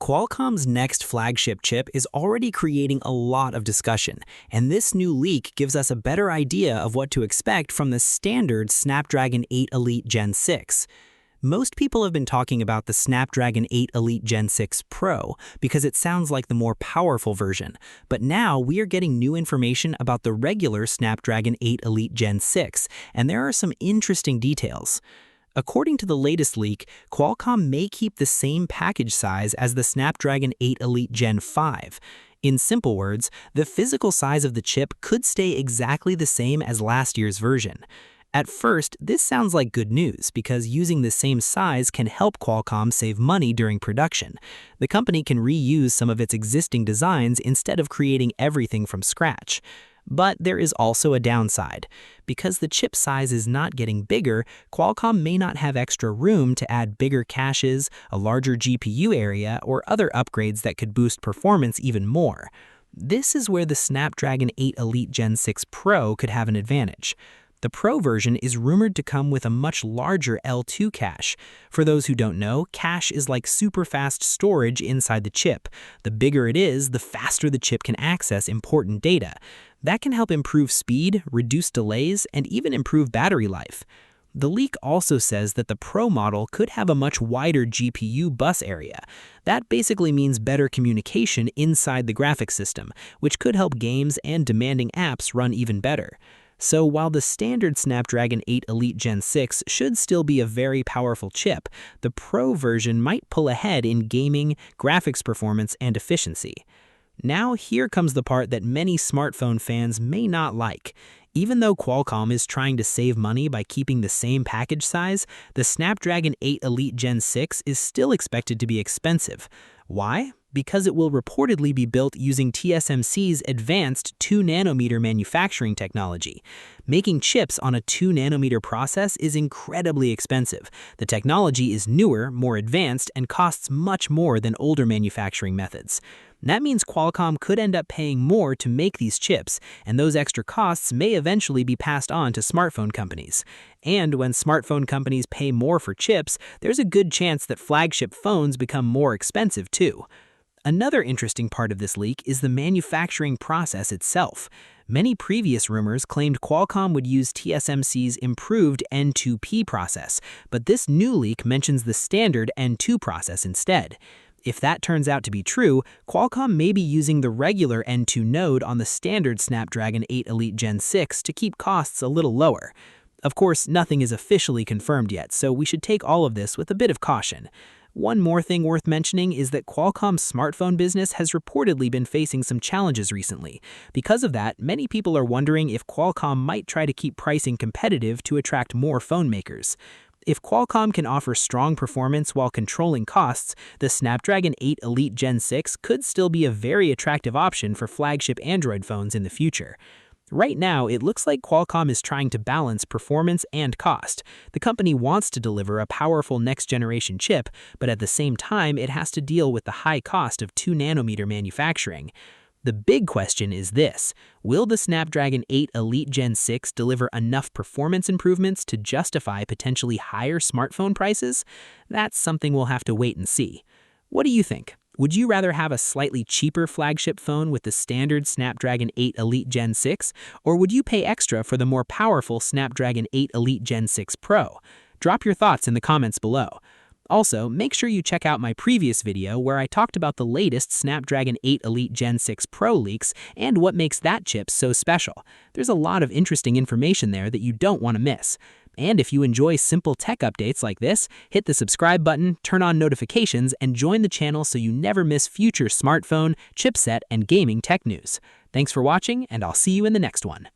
Qualcomm's next flagship chip is already creating a lot of discussion, and this new leak gives us a better idea of what to expect from the standard Snapdragon 8 Elite Gen 6. Most people have been talking about the Snapdragon 8 Elite Gen 6 Pro because it sounds like the more powerful version, but now we are getting new information about the regular Snapdragon 8 Elite Gen 6, and there are some interesting details. According to the latest leak, Qualcomm may keep the same package size as the Snapdragon 8 Elite Gen 5. In simple words, the physical size of the chip could stay exactly the same as last year's version. At first, this sounds like good news because using the same size can help Qualcomm save money during production. The company can reuse some of its existing designs instead of creating everything from scratch. But there is also a downside. Because the chip size is not getting bigger, Qualcomm may not have extra room to add bigger caches, a larger GPU area, or other upgrades that could boost performance even more. This is where the Snapdragon 8 Elite Gen 6 Pro could have an advantage. The Pro version is rumored to come with a much larger L2 cache. For those who don't know, cache is like super fast storage inside the chip. The bigger it is, the faster the chip can access important data. That can help improve speed, reduce delays, and even improve battery life. The leak also says that the Pro model could have a much wider GPU bus area. That basically means better communication inside the graphics system, which could help games and demanding apps run even better. So while the standard Snapdragon 8 Elite Gen 6 should still be a very powerful chip, the Pro version might pull ahead in gaming, graphics performance, and efficiency. Now here comes the part that many smartphone fans may not like. Even though Qualcomm is trying to save money by keeping the same package size, the Snapdragon 8 Elite Gen 6 is still expected to be expensive. Why? Because it will reportedly be built using TSMC's advanced 2nm manufacturing technology. Making chips on a 2nm process is incredibly expensive. The technology is newer, more advanced, and costs much more than older manufacturing methods. That means Qualcomm could end up paying more to make these chips, and those extra costs may eventually be passed on to smartphone companies. And when smartphone companies pay more for chips, there's a good chance that flagship phones become more expensive too. Another interesting part of this leak is the manufacturing process itself. Many previous rumors claimed Qualcomm would use TSMC's improved N2P process, but this new leak mentions the standard N2 process instead. If that turns out to be true, Qualcomm may be using the regular N2 node on the standard Snapdragon 8 Elite Gen 6 to keep costs a little lower. Of course, nothing is officially confirmed yet, so we should take all of this with a bit of caution. One more thing worth mentioning is that Qualcomm's smartphone business has reportedly been facing some challenges recently. Because of that, many people are wondering if Qualcomm might try to keep pricing competitive to attract more phone makers. If Qualcomm can offer strong performance while controlling costs, the Snapdragon 8 Elite Gen 6 could still be a very attractive option for flagship Android phones in the future. Right now, it looks like Qualcomm is trying to balance performance and cost. The company wants to deliver a powerful next-generation chip, but at the same time, it has to deal with the high cost of 2nm manufacturing. The big question is this: will the Snapdragon 8 Elite Gen 6 deliver enough performance improvements to justify potentially higher smartphone prices? That's something we'll have to wait and see. What do you think? Would you rather have a slightly cheaper flagship phone with the standard Snapdragon 8 Elite Gen 6, or would you pay extra for the more powerful Snapdragon 8 Elite Gen 6 Pro? Drop your thoughts in the comments below. Also, make sure you check out my previous video where I talked about the latest Snapdragon 8 Elite Gen 6 Pro leaks and what makes that chip so special. There's a lot of interesting information there that you don't want to miss. And if you enjoy simple tech updates like this, hit the subscribe button, turn on notifications, and join the channel so you never miss future smartphone, chipset, and gaming tech news. Thanks for watching, and I'll see you in the next one.